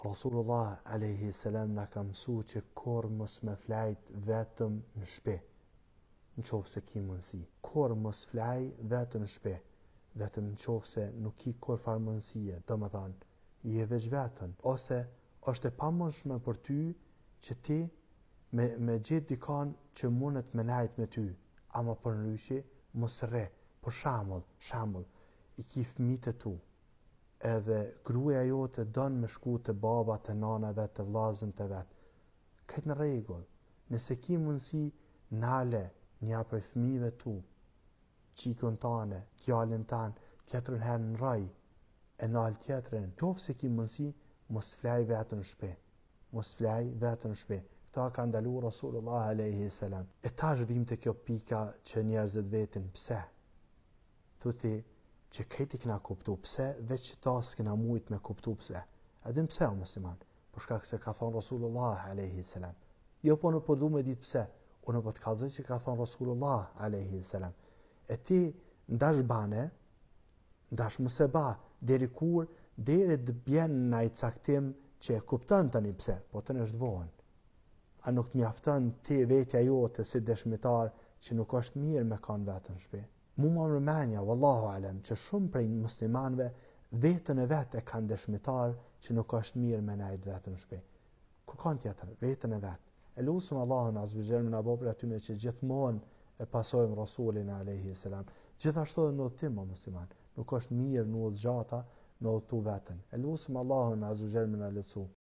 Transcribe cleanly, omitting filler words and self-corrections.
Rasulullah alayhi salam na ka mësu që kur mos me flajt vetëm në shtëpi, në qoftë se ki mundësi. Kur mos flaj vetëm në shtëpi, vetëm në qoftë se nuk ki kur farë mundësie, do më thanë, je veç vetën, ose është e pamundshme për ty që ti me gjithë dikan që mundet me najt me ty, ama për ndryshe mos rre. Për shembull, i ki fëmijët e tu, edhe gruaja jote don me shku te baba, te nana vet, te vllazën e vet. Këtë në rregull. Nëse ki mundësi, nale një prej fëmijëve tu, qikën tane, djalin tan, tjetrën herë në raj, e nal tjetrën. Nëse ki mundësi, mos flaj vetën në shtëpi. Mos flaj vetën në shtëpi. Këta ka ndalu Rasulullah alayhi salam. E tash vim te kjo pika që njerëzit vetin pse. Thuti që këti kena kuptu pse, veç që ta s'kena mujt me kuptu pse. Edhin pse o musliman? Për shkak se ka thonë Rasulullah alayhi salam. Jo po në po du me dit pse, unë po të kallëzoj që ka thonë Rasulullah alayhi salam. E ti ndash bane, ndash mëse ba, deri kur, deri të bjen në i caktim që e kuptën të një pse, po të në shtë A nuk të mjaftën ti vetja jote si dëshmitar që nuk është mirë me kanë vetën shpi. Mu më rëmenja, wallahu alem, që shumë prej muslimanve vetën e vetë e kanë dëshmitar që nuk është mirë me najt vetën shpi. Kur kanë tjetër, vetën e vetë. E lusëm Allahun azza në abopër atyne që gjithmonë e pasojmë Rasulin alayhi salam. Gjithashtu dhe në udhtim o musliman, nuk është mirë në udhgjata me udhtu vetën. E lusëm Allahun azza në lecu.